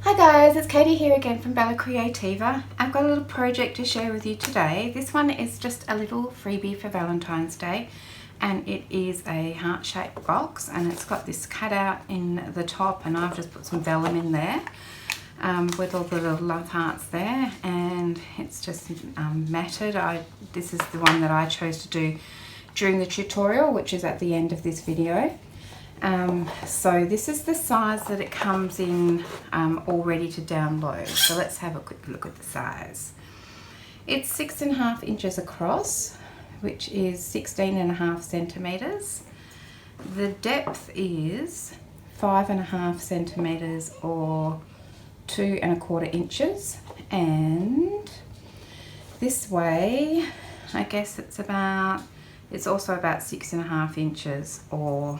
Hi guys, it's Katie here again from BellaCreativa. I've got a little project to share with you today. This one is just a little freebie for Valentine's Day, and it is a heart-shaped box, and it's got this cutout in the top, and I've just put some vellum in there with all the little love hearts there, and it's just matted. This is the one that I chose to do during the tutorial, which is at the end of this video. So this is the size that it comes in all ready to download. So let's have a quick look at the size. It's 6.5 inches across, which is 16.5 centimeters. The depth is 5.5 centimeters or 2.25 inches, and this way I guess it's also about 6.5 inches or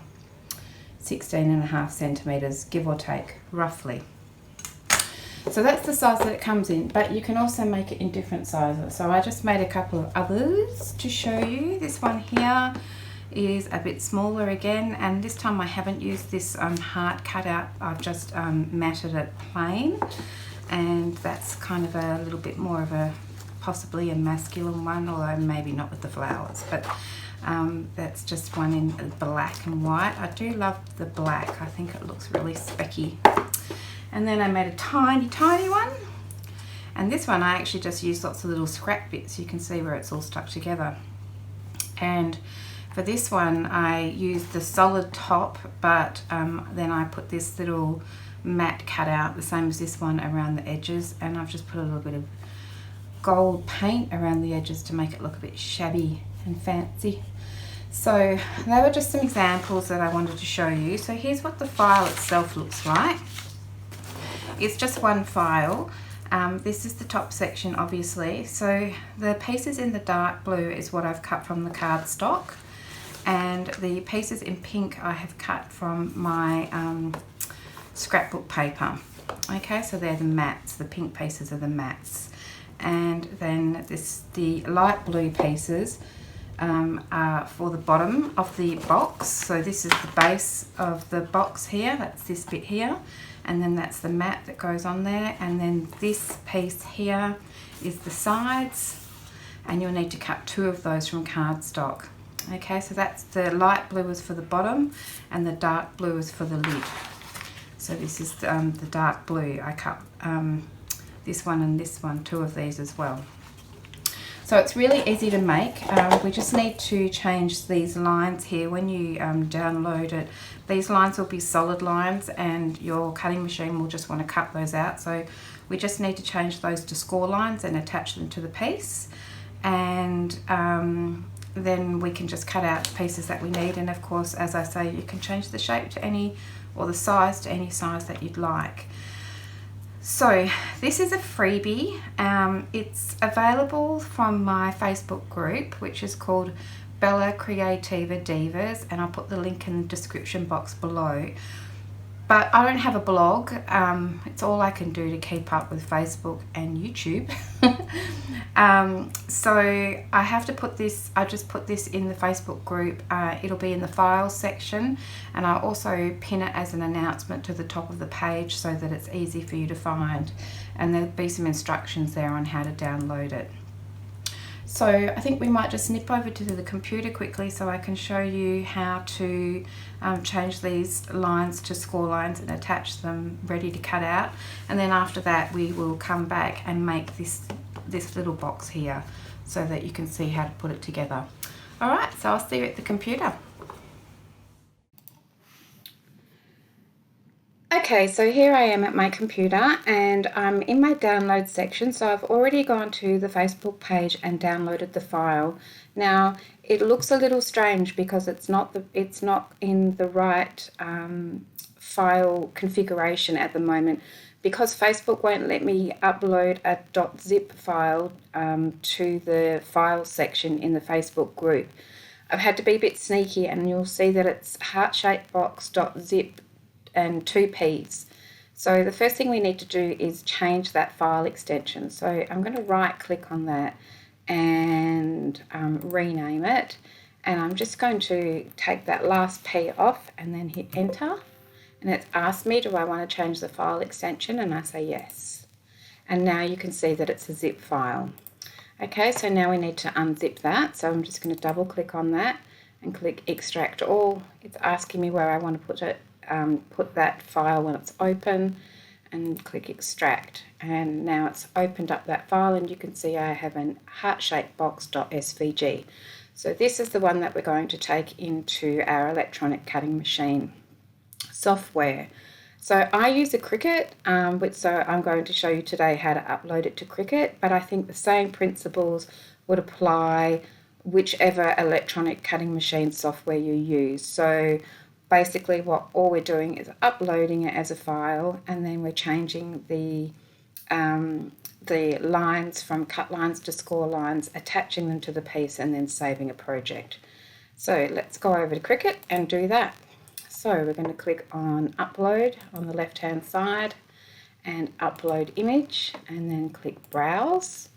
16.5 centimeters, give or take, roughly. So that's the size that it comes in, but you can also make it in different sizes. So I just made a couple of others to show you. This one here is a bit smaller again, and this time I haven't used this heart cutout. I've just matted it plain, and that's kind of a little bit more of a possibly a masculine one, although maybe not with the flowers, but that's just one in black and white. I do love the black. I think it looks really specky. And then I made a tiny one, and this one I actually just used lots of little scrap bits. You can see where it's all stuck together. And for this one I used the solid top, but then I put this little matte cutout, the same as this one, around the edges, and I've just put a little bit of gold paint around the edges to make it look a bit shabby and fancy. So they were just some examples that I wanted to show you. So here's what the file itself looks like. It's just one file. This is the top section, obviously. So the pieces in the dark blue is what I've cut from the cardstock, and the pieces in pink I have cut from my scrapbook paper. Okay, so they're the mats. The pink pieces are the mats, and then the light blue pieces are for the bottom of the box. So this is the base of the box here, that's this bit here, and then that's the mat that goes on there, and then this piece here is the sides, and you'll need to cut 2 of those from cardstock. Okay, so that's the light blue is for the bottom and the dark blue is for the lid. So this is the dark blue. I cut this one and this one, 2 of these as well. So it's really easy to make. We just need to change these lines here. When you download it, these lines will be solid lines, and your cutting machine will just want to cut those out. So we just need to change those to score lines and attach them to the piece, and then we can just cut out the pieces that we need. And of course, as I say, you can change the shape to any, or the size to any size that you'd like. So this is a freebie. It's available from my Facebook group, which is called BellaCreativa Divas, and I'll put the link in the description box below. But I don't have a blog. It's all I can do to keep up with Facebook and YouTube. So I have to put this, I just put this in the Facebook group. It'll be in the files section, and I'll also pin it as an announcement to the top of the page so that it's easy for you to find, and there'll be some instructions there on how to download it. So I think we might just snip over to the computer quickly so I can show you how to change these lines to score lines and attach them ready to cut out. And then after that we will come back and make this little box here so that you can see how to put it together. Alright, so I'll see you at the computer. Okay, so here I am at my computer, and I'm in my download section. So I've already gone to the Facebook page and downloaded the file. Now it looks a little strange because it's not in the right file configuration at the moment, because Facebook won't let me upload a .zip file to the file section in the Facebook group. I've had to be a bit sneaky, and you'll see that it's heart-shaped box.zip and 2 P's. So the first thing we need to do is change that file extension. So I'm going to right click on that and rename it, and I'm just going to take that last P off and then hit enter, and it's asked me, do I want to change the file extension, and I say yes. And now you can see that it's a zip file. Okay, so now we need to unzip that, so I'm just going to double click on that and click extract all. It's asking me where I want to put it, put that file when it's open, and click extract, and now it's opened up that file, and you can see I have an heart-shaped box.svg. So this is the one that we're going to take into our electronic cutting machine software. So I use a Cricut, so I'm going to show you today how to upload it to Cricut, but I think the same principles would apply whichever electronic cutting machine software you use. So basically all we're doing is uploading it as a file, and then we're changing the lines from cut lines to score lines, attaching them to the piece, and then saving a project. So let's go over to Cricut and do that. So we're going to click on upload on the left hand side and upload image, and then click browse,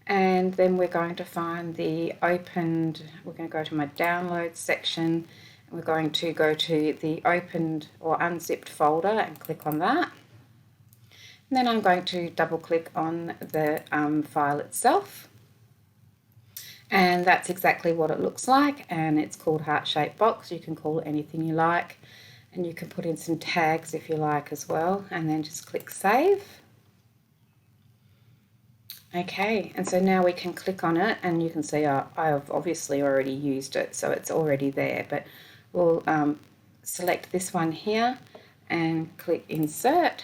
and then we're going to find the opened, we're going to go to my download section, and we're going to go to the opened or unzipped folder and click on that. And then I'm going to double click on the file itself, and that's exactly what it looks like, and it's called heart-shaped box. You can call it anything you like, and you can put in some tags if you like as well, and then just click save. Okay, and so now we can click on it, and you can see I've obviously already used it, so it's already there, but we'll select this one here and click insert,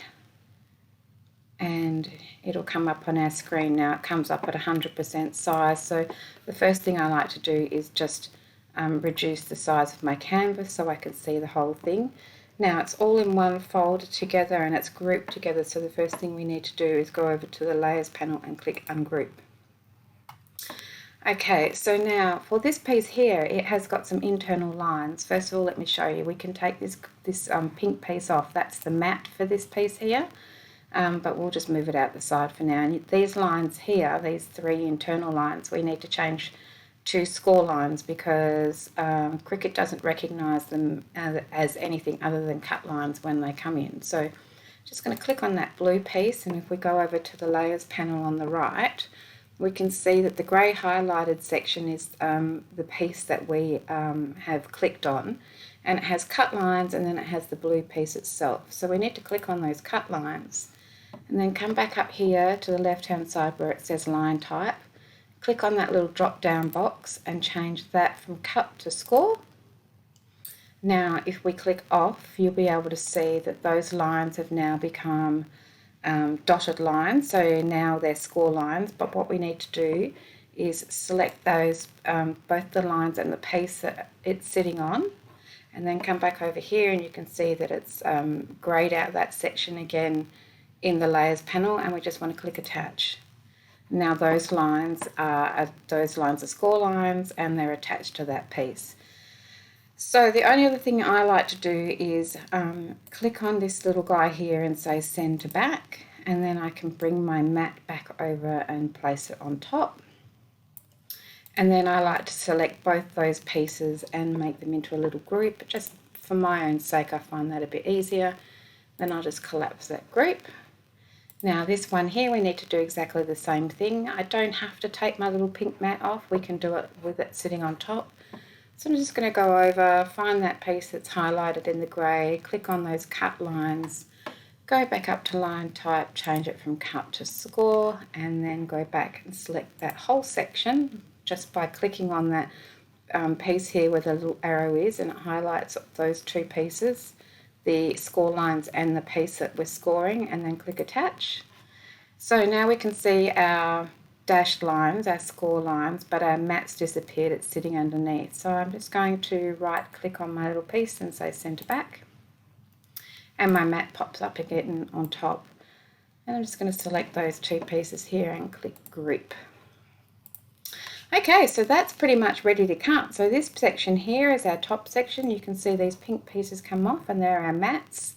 and it'll come up on our screen. Now it comes up at 100% size, so the first thing I like to do is just reduce the size of my canvas so I can see the whole thing. Now it's all in one folder together, and it's grouped together, so the first thing we need to do is go over to the layers panel and click ungroup. Okay, so now for this piece here, it has got some internal lines. First of all, let me show you. We can take this pink piece off. That's the mat for this piece here. But we'll just move it out the side for now. And these lines here, these three internal lines, we need to change to score lines because Cricut doesn't recognise them as anything other than cut lines when they come in. So just going to click on that blue piece, and if we go over to the layers panel on the right, we can see that the grey highlighted section is the piece that we have clicked on, and it has cut lines, and then it has the blue piece itself. So we need to click on those cut lines, and then come back up here to the left hand side where it says line type, click on that little drop down box and change that from cut to score. Now if we click off, you'll be able to see that those lines have now become dotted lines, so now they're score lines, but what we need to do is select those, both the lines and the piece that it's sitting on, and then come back over here, and you can see that it's grayed out that section again in the layers panel, and we just want to click attach. Now those lines are score lines, and they're attached to that piece. So the only other thing I like to do is click on this little guy here and say send to back, and then I can bring my mat back over and place it on top. And then I like to select both those pieces and make them into a little group. Just for my own sake, I find that a bit easier. Then I'll just collapse that group. Now this one here, we need to do exactly the same thing. I don't have to take my little pink mat off. We can do it with it sitting on top. So I'm just going to go over, find that piece that's highlighted in the grey, click on those cut lines, go back up to line type, change it from cut to score, and then go back and select that whole section just by clicking on that piece here where the little arrow is, and it highlights those two pieces, the score lines and the piece that we're scoring, and then click attach. So now we can see our dashed lines, our score lines, but our mat's disappeared, it's sitting underneath. So I'm just going to right click on my little piece and say center back, and my mat pops up again on top, and I'm just going to select those two pieces here and click group. Okay, so that's pretty much ready to cut. So this section here is our top section. You can see these pink pieces come off, and they're our mats.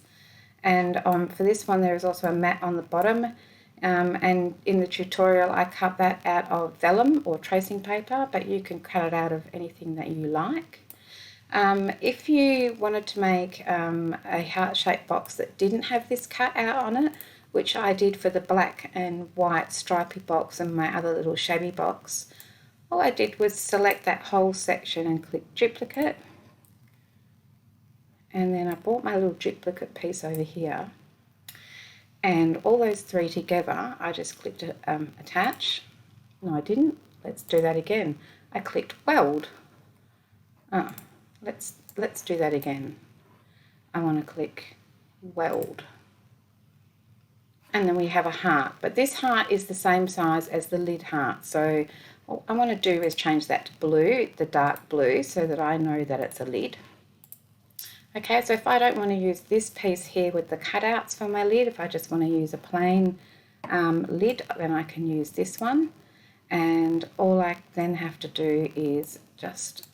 And for this one, there is also a mat on the bottom. And in the tutorial, I cut that out of vellum or tracing paper, but you can cut it out of anything that you like. If you wanted to make a heart-shaped box that didn't have this cut out on it, which I did for the black and white stripy box and my other little shabby box, all I did was select that whole section and click duplicate, and then I brought my little duplicate piece over here, and all those three together I just clicked attach. No, I didn't. Let's do that again. I clicked weld. Let's do that again. I want to click weld. And then we have a heart, but this heart is the same size as the lid heart. So what I want to do is change that to blue, the dark blue, so that I know that it's a lid. Okay, so if I don't want to use this piece here with the cutouts for my lid, if I just want to use a plain lid, then I can use this one. And all I then have to do is just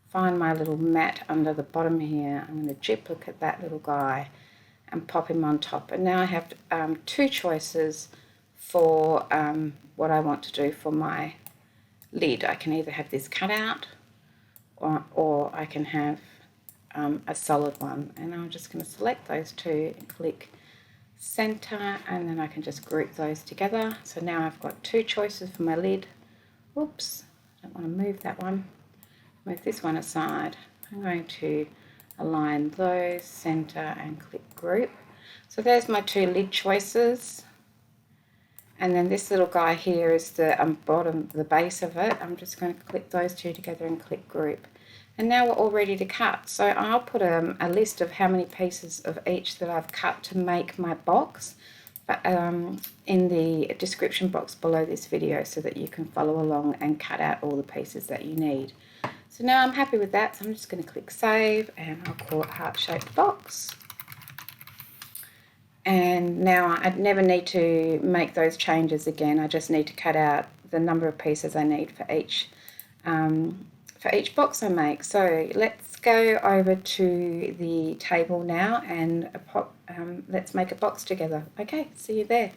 find my little mat under the bottom here. I'm going to duplicate that little guy and pop him on top. And now I have two choices for what I want to do for my lid. I can either have this cut out or I can have a solid one. And I'm just going to select those two and click center, and then I can just group those together. So now I've got two choices for my lid. Whoops, I don't want to move that one. Move this one aside. I'm going to align those, center, and click group. So there's my two lid choices. And then this little guy here is the bottom, the base of it. I'm just going to click those two together and click group. And now we're all ready to cut. So I'll put a list of how many pieces of each that I've cut to make my box in the description box below this video, so that you can follow along and cut out all the pieces that you need. So now I'm happy with that, so I'm just going to click save, and I'll call it heart-shaped box. And now I never need to make those changes again. I just need to cut out the number of pieces I need for each box I make. So let's go over to the table now and let's make a box together. Okay, see you there.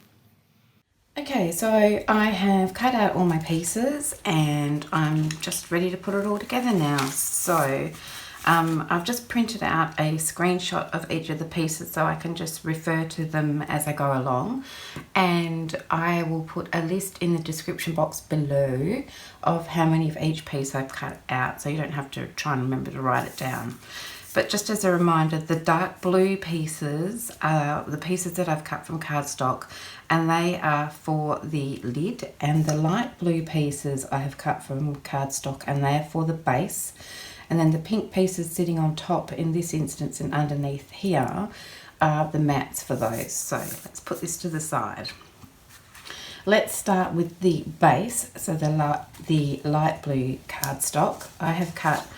Okay, so I have cut out all my pieces and I'm just ready to put it all together now. So I've just printed out a screenshot of each of the pieces so I can just refer to them as I go along, and I will put a list in the description box below of how many of each piece I've cut out, so you don't have to try and remember to write it down. But just as a reminder, the dark blue pieces are the pieces that I've cut from cardstock, and they are for the lid, and the light blue pieces I have cut from cardstock, and they are for the base. And then the pink pieces sitting on top in this instance and underneath here are the mats for those. So let's put this to the side. Let's start with the base, so the light blue cardstock. I have cut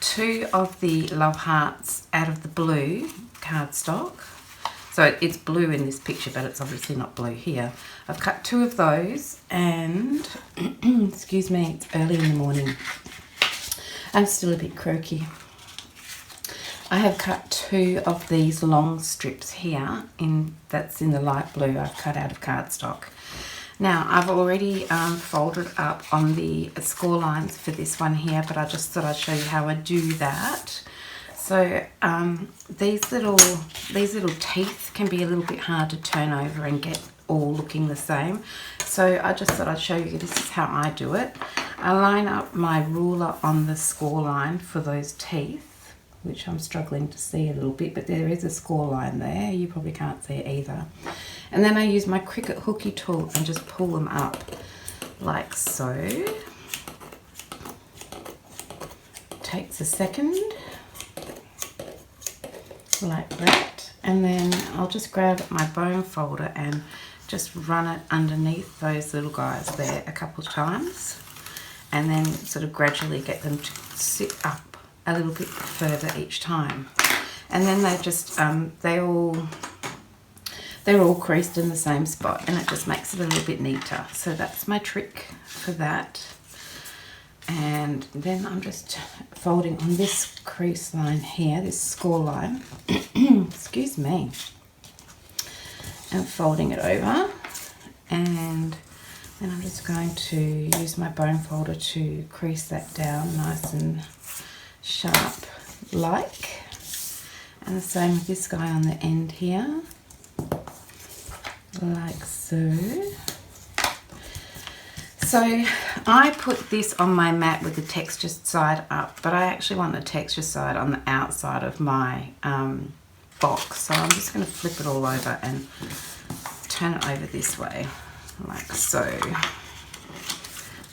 two of the love hearts out of the blue cardstock. So it's blue in this picture, but it's obviously not blue here. I've cut two of those, and excuse me, it's early in the morning. I'm still a bit croaky. I have cut two of these long strips here, that's in the light blue. I've cut out of cardstock. Now I've already folded up on the score lines for this one here, but I just thought I'd show you how I do that. So these little teeth can be a little bit hard to turn over and get all looking the same. So I just thought I'd show you, this is how I do it. I line up my ruler on the score line for those teeth, which I'm struggling to see a little bit, but there is a score line there. You probably can't see it either. And then I use my Cricut hooky tool and just pull them up like so. Takes a second, like that. And then I'll just grab my bone folder and just run it underneath those little guys there a couple of times, and then sort of gradually get them to sit up a little bit further each time. And then they just, they're all creased in the same spot, and it just makes it a little bit neater. So that's my trick for that. And then I'm just folding on this crease line here, this score line, excuse me, and folding it over, and then I'm just going to use my bone folder to crease that down nice and sharp like. And the same with this guy on the end here, like so. So I put this on my mat with the textured side up, but I actually want the textured side on the outside of my box. So I'm just going to flip it all over and turn it over this way, like so.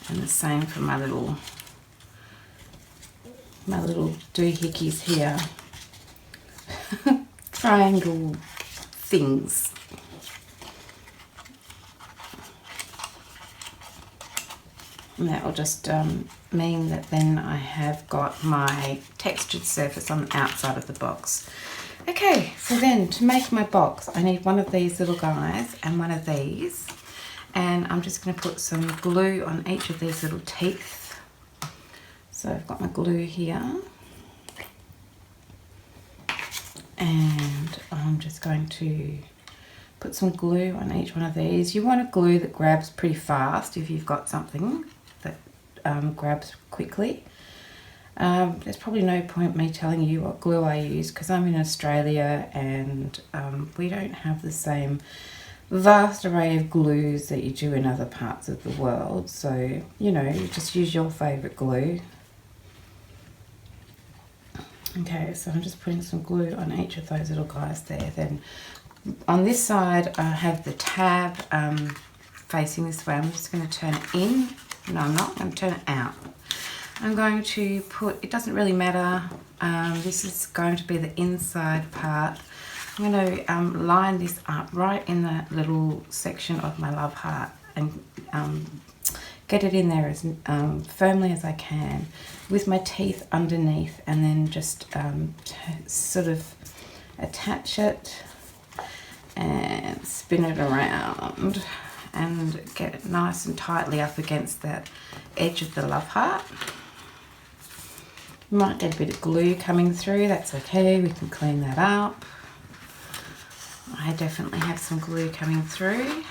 And the same for my little doohickeys here. Triangle things. And that will just mean that then I have got my textured surface on the outside of the box. Okay, so then to make my box, I need one of these little guys and one of these. And I'm just going to put some glue on each of these little teeth. So I've got my glue here. And I'm just going to put some glue on each one of these. You want a glue that grabs pretty fast if you've got something that grabs quickly. There's probably no point me telling you what glue I use because I'm in Australia and we don't have the same vast array of glues that you do in other parts of the world. So, you know, you just use your favourite glue. Okay, so I'm just putting some glue on each of those little guys there. Then on this side I have the tab facing this way. I'm just going to turn it in. No, I'm not. I'm going to turn it out. I'm going to put, it doesn't really matter, this is going to be the inside part. I'm going to line this up right in the little section of my love heart and get it in there as firmly as I can with my teeth underneath, and then just sort of attach it and spin it around and get it nice and tightly up against that edge of the love heart. You might get a bit of glue coming through, that's okay, we can clean that up. I definitely have some glue coming through.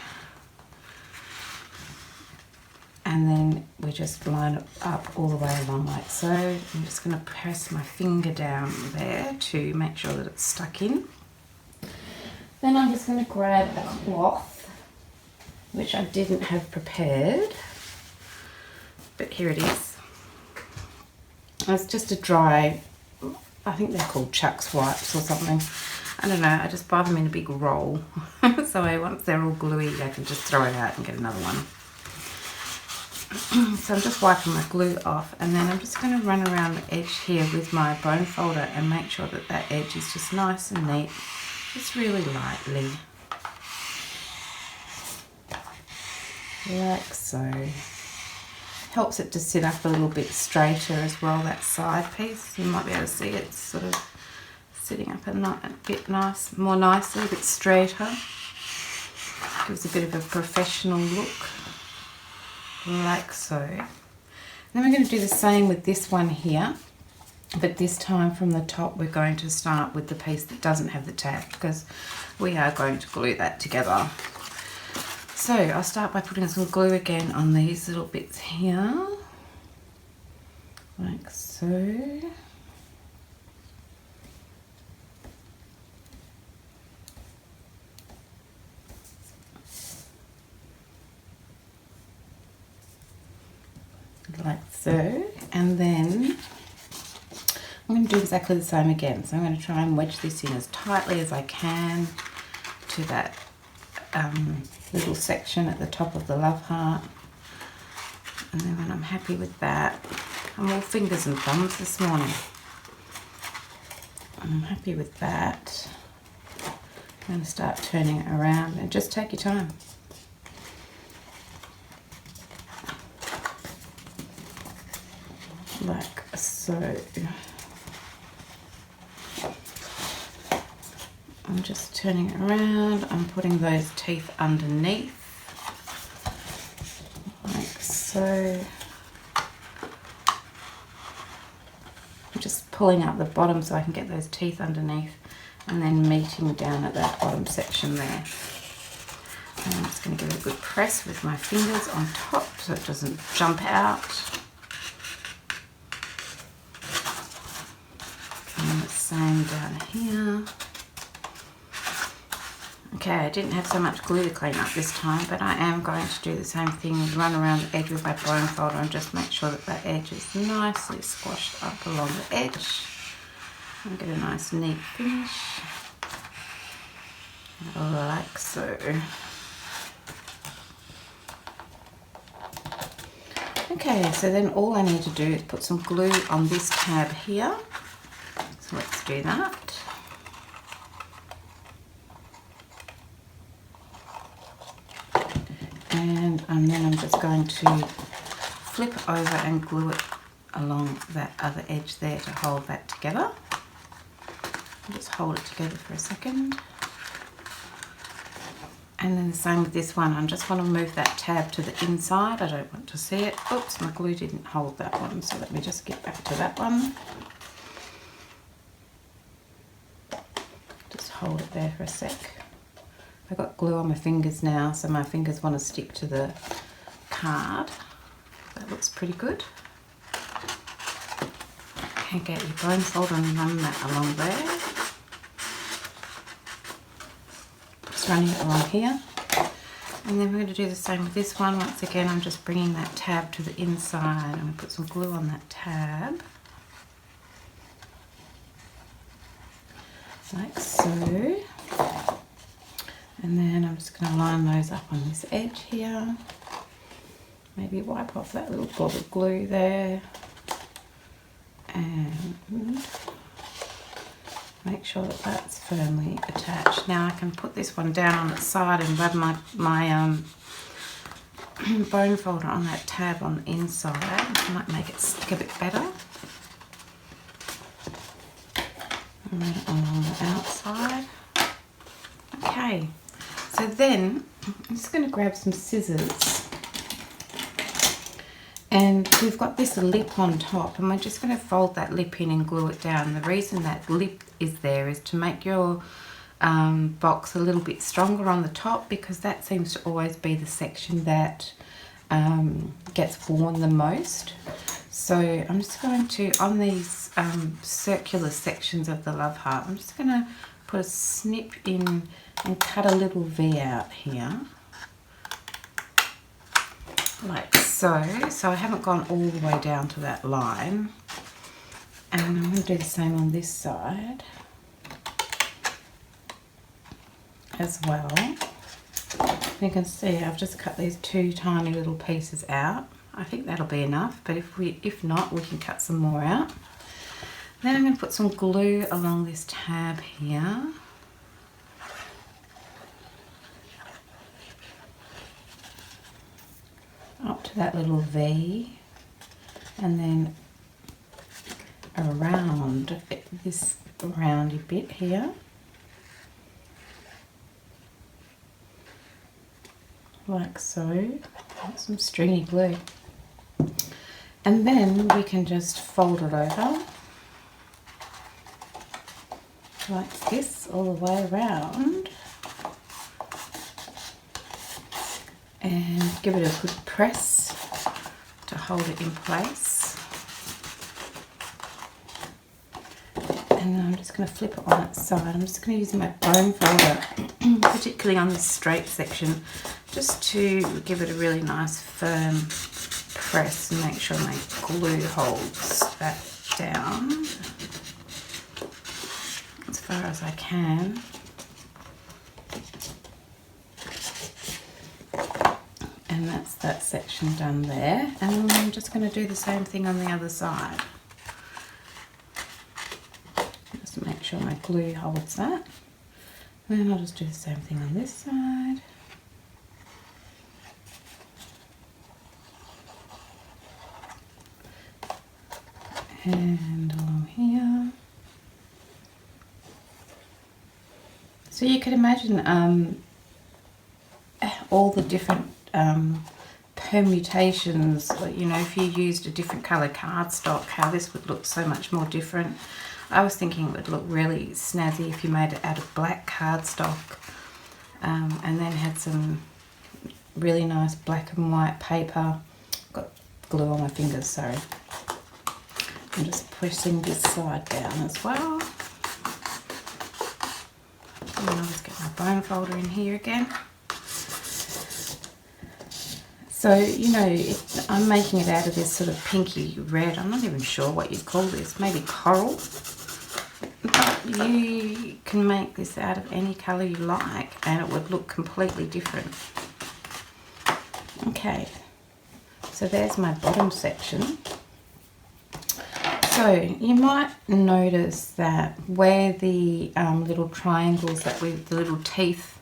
And then we just line it up all the way along like so. I'm just going to press my finger down there to make sure that it's stuck in. Then I'm just going to grab a cloth, which I didn't have prepared, but here it is. It's just a dry, I think they're called Chuck's wipes or something. I don't know, I just buy them in a big roll. So once they're all gluey, I can just throw it out and get another one. So I'm just wiping my glue off, and then I'm just going to run around the edge here with my bone folder and make sure that that edge is just nice and neat, just really lightly, like so. Helps it to sit up a little bit straighter as well, that side piece. You might be able to see it's sort of sitting up a bit nice, more nicely, a bit straighter. Gives a bit of a professional look. Like so. Then we're going to do the same with this one here, but this time from the top we're going to start with the piece that doesn't have the tab, because we are going to glue that together. So I'll start by putting some glue again on these little bits here, like so. Like so, and then I'm going to do exactly the same again. So I'm going to try and wedge this in as tightly as I can to that little section at the top of the love heart, and then when I'm happy with that, I'm all fingers and thumbs this morning. I'm happy with that. I'm going to start turning it around, and just take your time. Like so. I'm just turning it around. I'm putting those teeth underneath, like so. I'm just pulling out the bottom so I can get those teeth underneath, and then meeting down at that bottom section there. And I'm just going to give it a good press with my fingers on top so it doesn't jump out. same down here. Okay, I didn't have so much glue to clean up this time, but I am going to do the same thing, run around the edge with my bone folder and just make sure that that edge is nicely squashed up along the edge and get a nice neat finish, like so. Okay, so then all I need to do is put some glue on this tab here, so let's do that. And then I'm just going to flip over and glue it along that other edge there to hold that together. I'll just hold it together for a second. And then the same with this one. I just want to move that tab to the inside. I don't want to see it. Oops, my glue didn't hold that one, so let me just get back to that one. Just hold it there for a sec. I've got glue on my fingers now, so my fingers want to stick to the card. That looks pretty good. Okay, get your bone folder and run that along there. Just running it along here. And then we're going to do the same with this one. Once again, I'm just bringing that tab to the inside. I'm going to put some glue on that tab. Like so. And then I'm just going to line those up on this edge here. Maybe wipe off that little blob of glue there. And make sure that that's firmly attached. Now I can put this one down on its side and rub my bone folder on that tab on the inside. It might make it stick a bit better. And run it along the outside. Okay. So then, I'm just going to grab some scissors, and we've got this lip on top, and we're just going to fold that lip in and glue it down. The reason that lip is there is to make your box a little bit stronger on the top, because that seems to always be the section that gets worn the most. So I'm just going to, on these circular sections of the love heart, I'm just going to put a snip in and cut a little V out here, like so. So I haven't gone all the way down to that line. And I'm going to do the same on this side as well. You can see I've just cut these two tiny little pieces out. I think that'll be enough, but if not, we can cut some more out. Then I'm going to put some glue along this tab here. Up to that little V, and then around this roundy bit here. Like so. Some stringy glue. And then we can just fold it over like this all the way around, and give it a good press to hold it in place. And then I'm just going to flip it on its side. I'm just going to use my bone folder, particularly on this straight section, just to give it a really nice firm press and make sure my glue holds that down as far as I can. And that's that section done there. And I'm just going to do the same thing on the other side. Just to make sure my glue holds that. And then I'll just do the same thing on this side. And along here. So you could imagine all the different permutations, you know, if you used a different colour cardstock, how this would look so much more different. I was thinking it would look really snazzy if you made it out of black cardstock and then had some really nice black and white paper. Got glue on my fingers, sorry. I'm just pushing this side down as well. And then I'll just get my bone folder in here again. So, you know, I'm making it out of this sort of pinky red. I'm not even sure what you'd call this. Maybe coral. But you can make this out of any colour you like and it would look completely different. Okay, so there's my bottom section. So you might notice that where the little triangles that the little teeth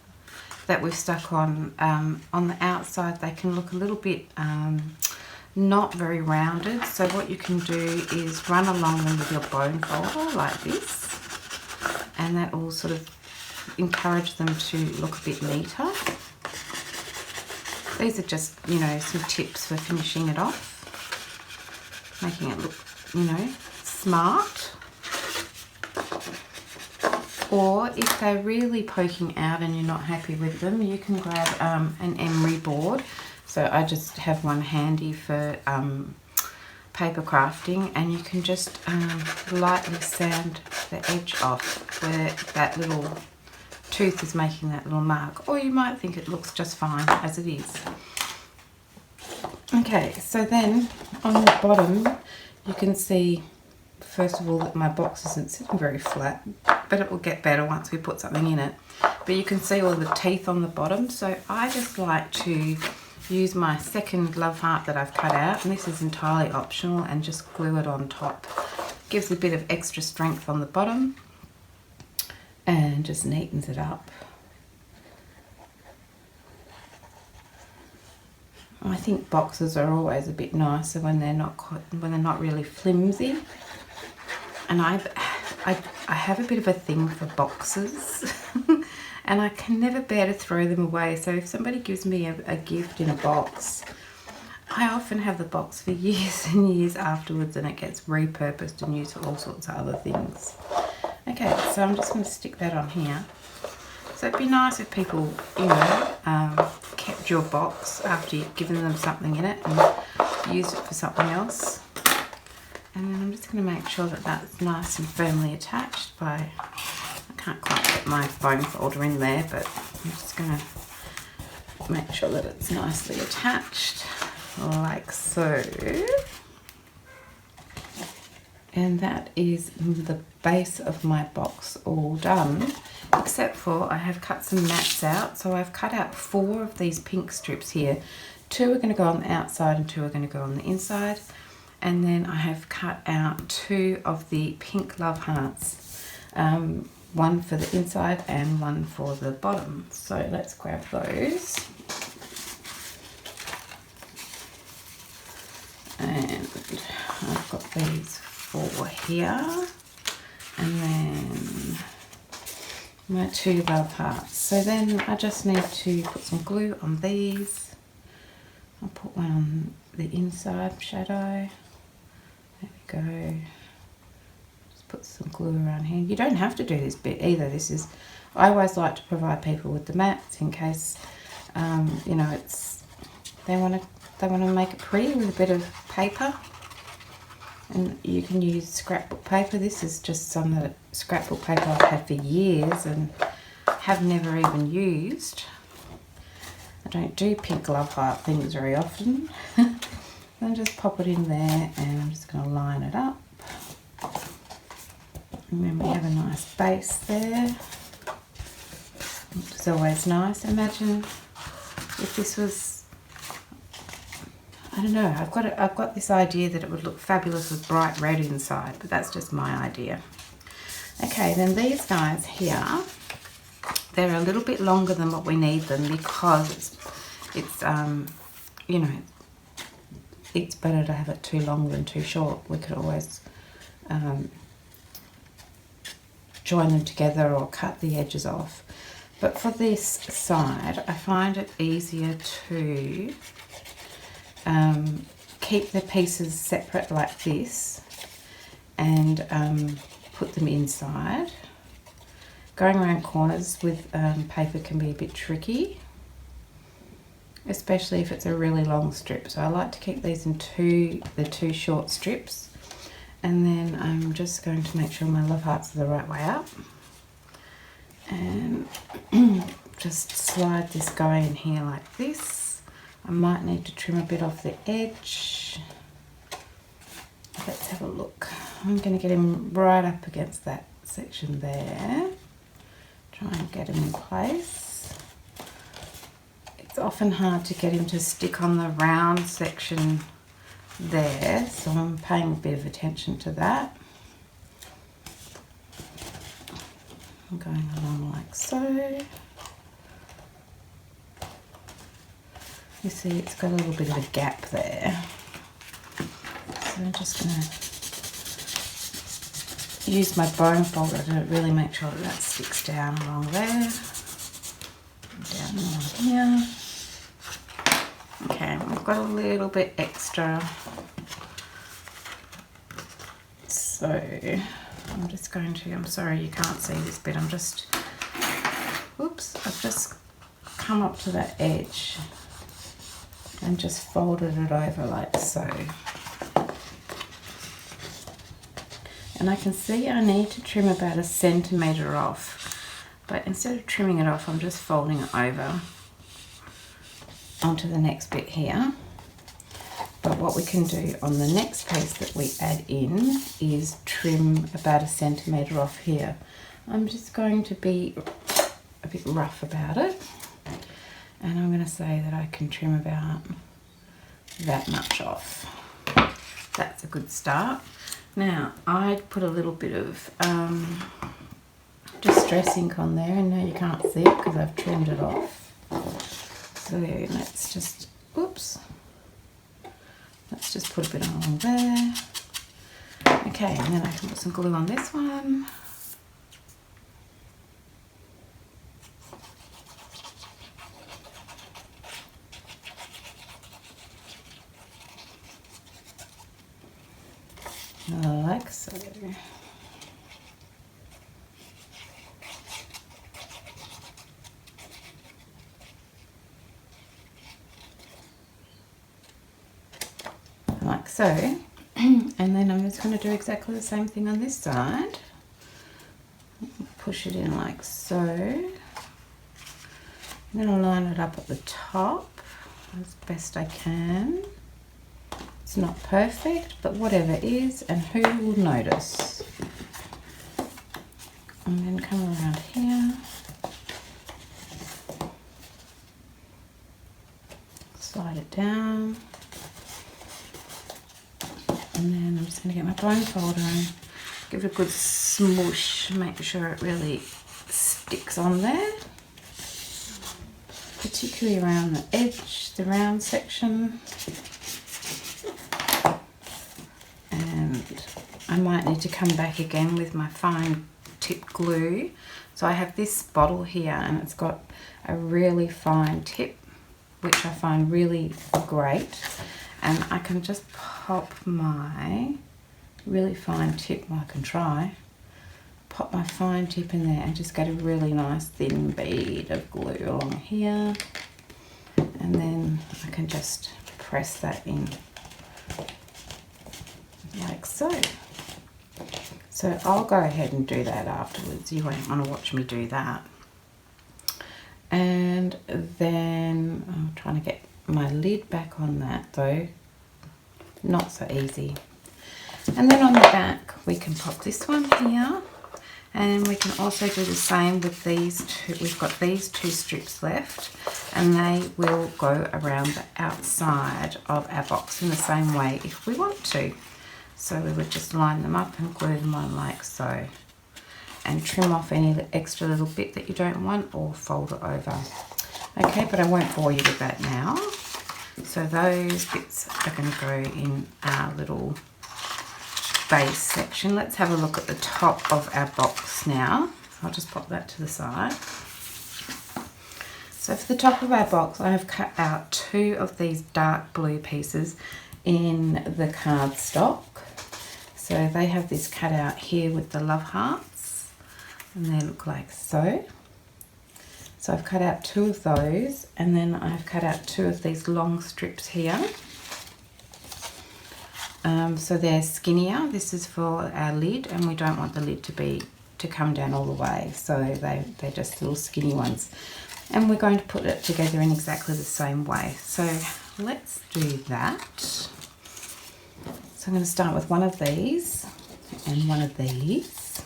that we've stuck on the outside, they can look a little bit not very rounded. So what you can do is run along them with your bone folder like this, and that will sort of encourage them to look a bit neater. These are just, you know, some tips for finishing it off, making it look, you know, smart. Or if they're really poking out and you're not happy with them, you can grab an emery board. So I just have one handy for paper crafting, and you can just lightly sand the edge off where that little tooth is making that little mark. Or you might think it looks just fine as it is. Okay, so then on the bottom you can see, first of all, that my box isn't sitting very flat, but it will get better once we put something in it. But you can see all the teeth on the bottom, so I just like to use my second love heart that I've cut out, and this is entirely optional, and just glue it on top. Gives a bit of extra strength on the bottom and just neatens it up. I think boxes are always a bit nicer when they're not really flimsy. And I have a bit of a thing for boxes and I can never bear to throw them away. So if somebody gives me a gift in a box, I often have the box for years and years afterwards, and it gets repurposed and used for all sorts of other things. Okay, so I'm just going to stick that on here. So it'd be nice if people, you know, kept your box after you've given them something in it and used it for something else. And then I'm just going to make sure that that's nice and firmly attached by, I can't quite get my bone folder in there, but I'm just going to make sure that it's nicely attached, like so. And that is the base of my box all done, except for I have cut some mats out. So I've cut out 4 of these pink strips here. 2 are going to go on the outside and 2 are going to go on the inside. And then I have cut out 2 of the pink love hearts, one for the inside and one for the bottom. So let's grab those. And I've got these 4 here, and then my 2 love hearts. So then I just need to put some glue on these. I'll put one on the inside shadow. There we go. Just put some glue around here. You don't have to do this bit either. This is, I always like to provide people with the mats in case, you know, it's they want to make it pretty with a bit of paper. And you can use scrapbook paper. This is just some scrapbook paper I've had for years and have never even used. I don't do pink love heart things very often. Then just pop it in there, and I'm just going to line it up. And then we have a nice base there, which is always nice. Imagine if this was, I don't know, I've got this idea that it would look fabulous with bright red inside, but that's just my idea. Okay, then these guys here, they're a little bit longer than what we need them, because it's you know, it's better to have it too long than too short. We could always join them together or cut the edges off. But for this side, I find it easier to keep the pieces separate like this and put them inside. Going around corners with paper can be a bit tricky, especially if it's a really long strip. So I like to keep these in the two short strips, and then I'm just going to make sure my love hearts are the right way up. And just slide this guy in here like this. I might need to trim a bit off the edge. Let's have a look. I'm going to get him right up against that section there. Try and get him in place. It's often hard to get him to stick on the round section there, so I'm paying a bit of attention to that. I'm going along like so. You see it's got a little bit of a gap there. So I'm just going to use my bone folder to really make sure that that sticks down along there. Down along here. Okay, we've got a little bit extra. So I'm just going to, I'm sorry you can't see this bit, I'm just, oops, I've just come up to that edge and just folded it over like so. And I can see I need to trim about 1 centimetre off, but instead of trimming it off, I'm just folding it over onto the next bit here. But what we can do on the next piece that we add in is trim about 1 centimetre off here. I'm just going to be a bit rough about it, and I'm going to say that I can trim about that much off. That's a good start. Now I'd put a little bit of distress ink on there, and now you can't see it because I've trimmed it off. So let's just, oops, let's just put a bit along there. Okay, and then I can put some glue on this one. Like so. Like so. And then I'm just going to do exactly the same thing on this side. Push it in like so. And then I'll line it up at the top as best I can. It's not perfect, but whatever is, and who will notice? And then come around here. Slide it down. And then I'm just going to get my bone folder and give it a good smoosh, make sure it really sticks on there. Particularly around the edge, the round section. And I might need to come back again with my fine tip glue. So I have this bottle here and it's got a really fine tip, which I find really great. And I can just pop my really fine tip, well, I can try, pop my fine tip in there and just get a really nice thin bead of glue along here. And then I can just press that in like so. So I'll go ahead and do that afterwards. You won't want to watch me do that. And then I'm trying to get my lid back on that though. Not so easy. And then on the back we can pop this one here, and we can also do the same with these two. We've got these two strips left and they will go around the outside of our box in the same way if we want to. So we would just line them up and glue them on like so, and trim off any extra little bit that you don't want or fold it over. Okay, but I won't bore you with that now. So those bits are going to go in our little base section. Let's have a look at the top of our box now. I'll just pop that to the side. So for the top of our box, I have cut out 2 of these dark blue pieces in the cardstock. So they have this cut out here with the love hearts, and they look like so. So I've cut out 2 of those, and then I've cut out 2 of these long strips here. So they're skinnier. This is for our lid, and we don't want the lid to be to come down all the way, so they're just little skinny ones. And we're going to put it together in exactly the same way. So let's do that. So I'm going to start with one of these and one of these.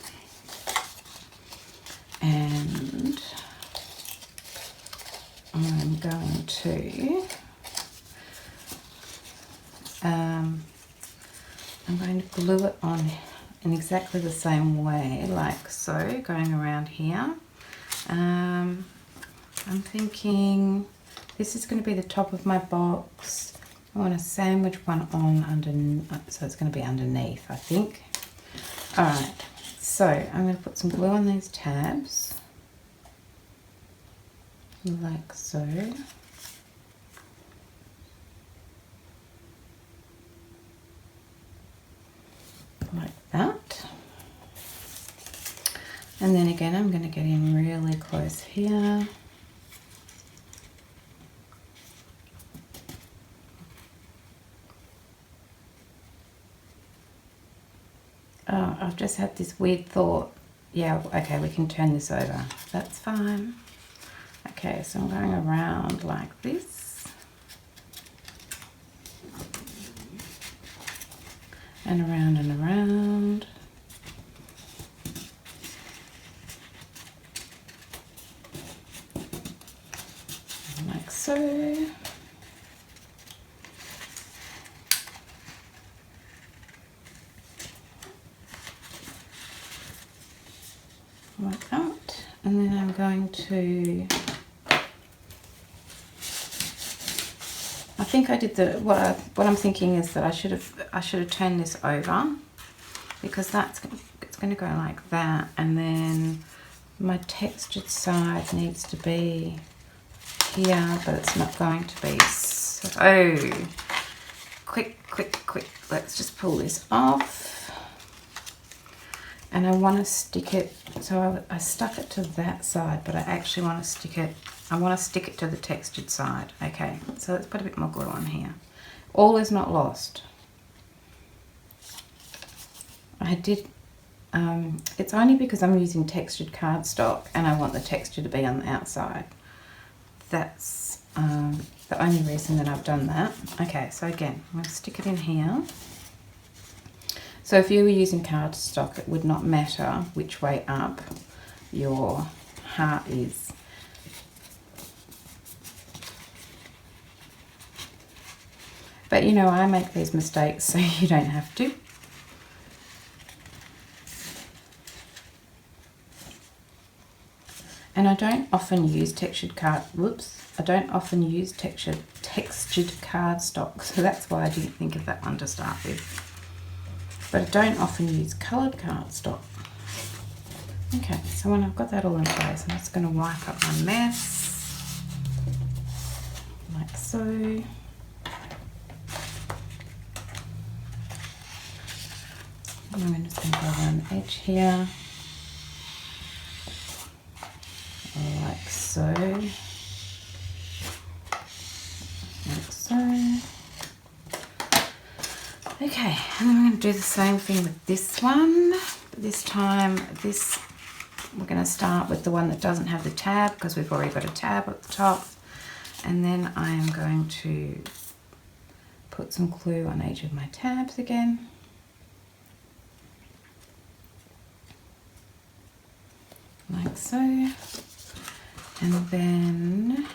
And I'm going to glue it on in exactly the same way, like so, going around here. I'm thinking this is going to be the top of my box. I want to sandwich one on underneath, so it's going to be underneath, I think. Alright, so I'm going to put some glue on these tabs, like so. Like that. And then again, I'm going to get in really close here. Oh, I've just had this weird thought. Yeah, okay, we can turn this over. That's fine. Okay, so I'm going around like this. And around and around. Like so. Like that. And then I'm going to, I think I did the, what I'm thinking is that I should have turned this over, because it's going to go like that, and then my textured side needs to be here, but it's not going to be. So, oh, quick, let's just pull this off. And I want to stick it, so I stuck it to that side, but I actually want to stick it, to the textured side. Okay, so let's put a bit more glue on here. All is not lost. I did, it's only because I'm using textured cardstock and I want the texture to be on the outside. That's the only reason that I've done that. Okay, so again, I'm going to stick it in here. So if you were using cardstock, it would not matter which way up your heart is. But you know, I make these mistakes so you don't have to. And I don't often use textured cardstock, so that's why I didn't think of that one to start with. But I don't often use coloured cardstock. Okay, so when I've got that all in place, I'm just going to wipe up my mess, like so. And I'm just going to go around the edge here, like so, like so. Okay, and then I'm going to do the same thing with this one, but this time we're going to start with the one that doesn't have the tab, because we've already got a tab at the top, and then I am going to put some glue on each of my tabs again. Like so, and then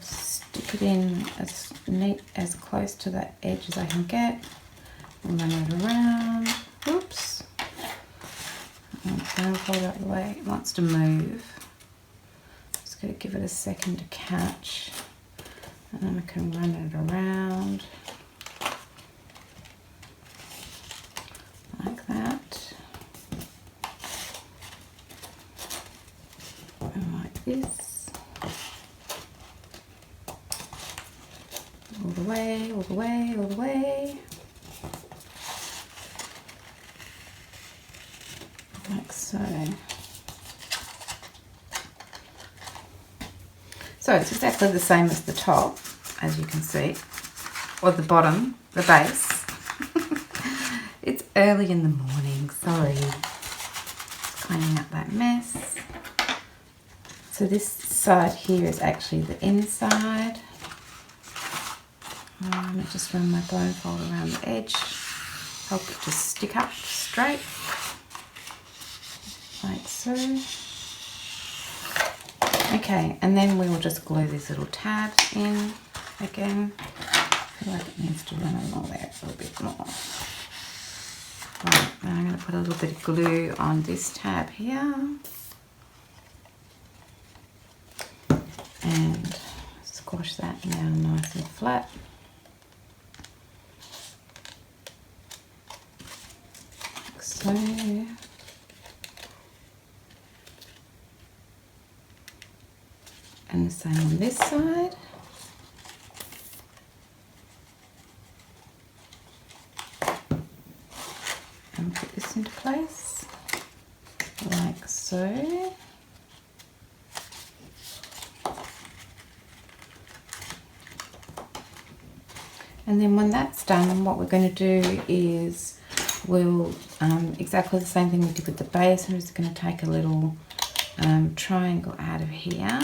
stick it in as close to that edge as I can get, and run it around. Whoops. Don't fall out of the way. It wants to move. Just got to give it a second to catch, and then I can run it around like that, and like this. All the way, all the way, all the way. Like so. So it's exactly the same as the top, as you can see, or the bottom, the base. It's early in the morning, sorry. cleaning up that mess. So this side here is actually the inside. I'm going to just run my blindfold around the edge, help it to stick up straight, like so. Okay, and then we will just glue these little tabs in again. I feel like it needs to run along there a little bit more. Right, now I'm going to put a little bit of glue on this tab here. And squash that down nice and flat. Like so. And the same on this side. And put this into place, like so. And then when that's done, what we're going to do is we'll, exactly the same thing we did with the base. I'm just going to take a little triangle out of here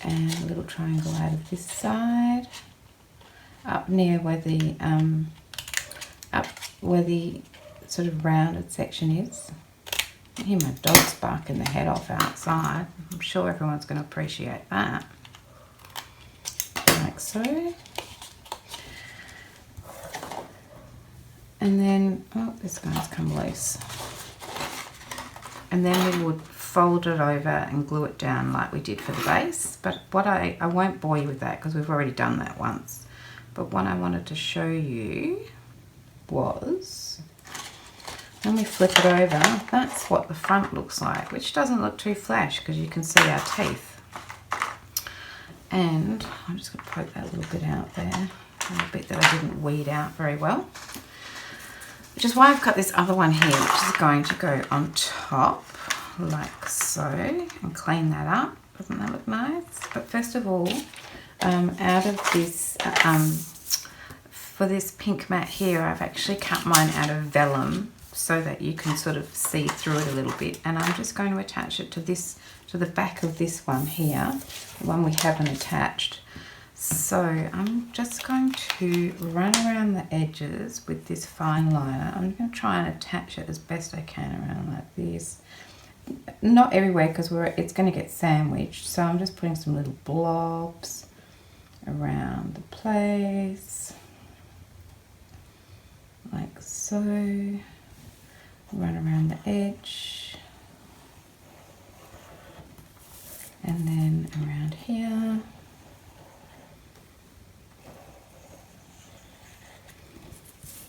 and a little triangle out of this side, up near where the sort of rounded section is. I hear my dog's barking their head off outside. I'm sure everyone's going to appreciate that. Like so. And then, oh, this guy's come loose. And then we would fold it over and glue it down like we did for the base. But what I won't bore you with that because we've already done that once. But what I wanted to show you was, when we flip it over, that's what the front looks like, which doesn't look too flash because you can see our teeth. And I'm just going to poke that little bit out there, a little bit that I didn't weed out very well. Which is why I've got this other one here, which is going to go on top, like so, and clean that up. Doesn't that look nice? But first of all, out of this, for this pink mat here, I've actually cut mine out of vellum so that you can sort of see through it a little bit. And I'm just going to attach it to this, to the back of this one here, the one we haven't attached. So I'm just going to run around the edges with this fine liner. I'm going to try and attach it as best I can around like this. Not everywhere because it's going to get sandwiched. So I'm just putting some little blobs around the place. Like so. Run around the edge. And then around here.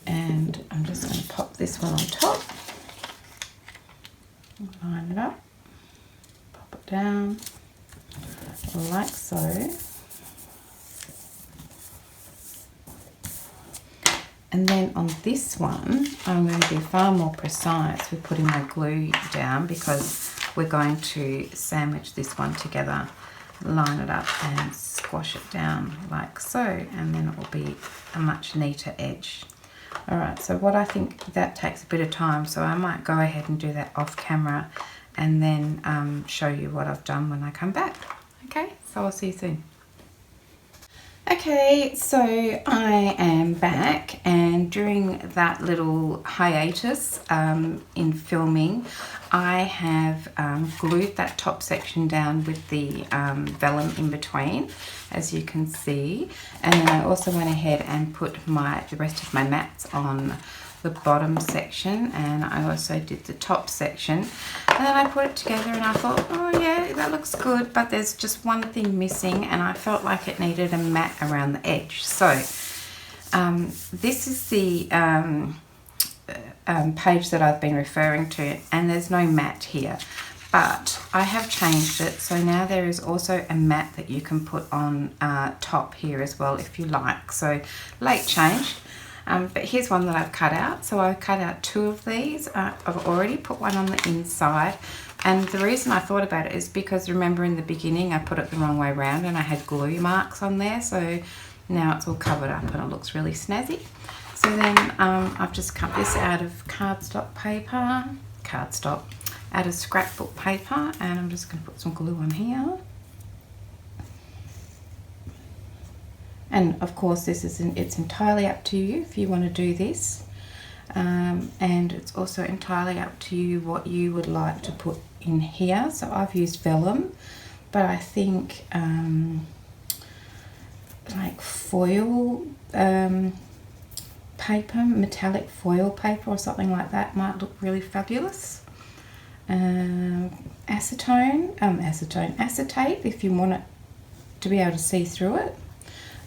And I'm just going to pop this one on top, line it up, pop it down, like so. And then on this one, I'm going to be far more precise with putting my glue down because we're going to sandwich this one together, line it up and squash it down like so, and then it will be a much neater edge. Alright, so what I think that takes a bit of time, so I might go ahead and do that off camera and then show you what I've done when I come back. Okay, so I'll see you soon. Okay, so I am back, and during that little hiatus in filming, I have glued that top section down with the vellum in between, as you can see, and then I also went ahead and put the rest of my mats on the bottom section, and I also did the top section, and then I put it together and I thought, oh yeah, that looks good, but there's just one thing missing, and I felt like it needed a mat around the edge. So this is the page that I've been referring to, and there's no mat here, but I have changed it, so now there is also a mat that you can put on top here as well if you like. So late change. But here's one that I've cut out. So I've cut out 2 of these. I've already put one on the inside. And the reason I thought about it is because, remember in the beginning I put it the wrong way around and I had glue marks on there. So now it's all covered up and it looks really snazzy. So then I've just cut this out of cardstock paper. cardstock, out of scrapbook paper, and I'm just going to put some glue on here. And of course it's entirely up to you if you want to do this, and it's also entirely up to you what you would like to put in here. So I've used vellum, but I think like foil paper, metallic foil paper or something like that might look really fabulous. Acetate if you want it to be able to see through it.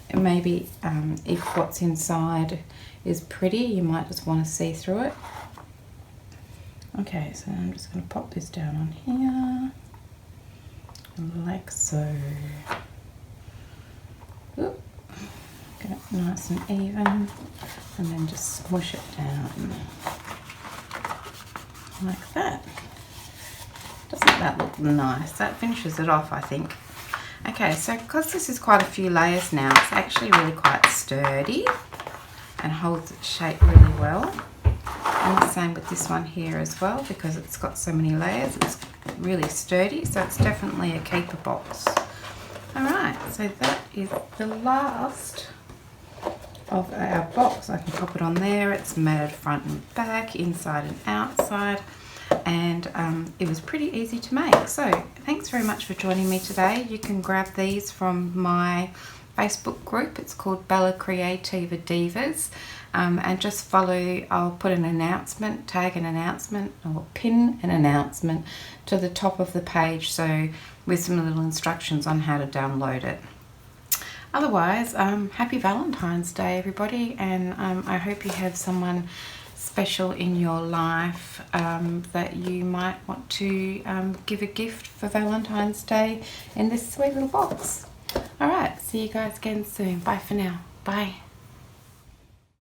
And maybe if what's inside is pretty, you might just want to see through it. Okay, so I'm just going to pop this down on here, like so. Oop. Get it nice and even, and then just smush it down like that. Doesn't that look nice? That finishes it off, I think. Okay, so because this is quite a few layers now, it's actually really quite sturdy and holds its shape really well. And the same with this one here as well, because it's got so many layers, it's really sturdy, so it's definitely a keeper box. Alright, so that is the last of our box. I can pop it on there. It's matted front and back, inside and outside, and it was pretty easy to make. So thanks very much for joining me today. You can grab these from my Facebook group. It's called BellaCreativa Divas, and just follow. I'll put an announcement, tag an announcement, or pin an announcement to the top of the page, so with some little instructions on how to download it. Otherwise, happy Valentine's Day, everybody, and I hope you have someone special in your life that you might want to give a gift for Valentine's Day in this sweet little box. Alright, see you guys again soon. Bye for now. Bye.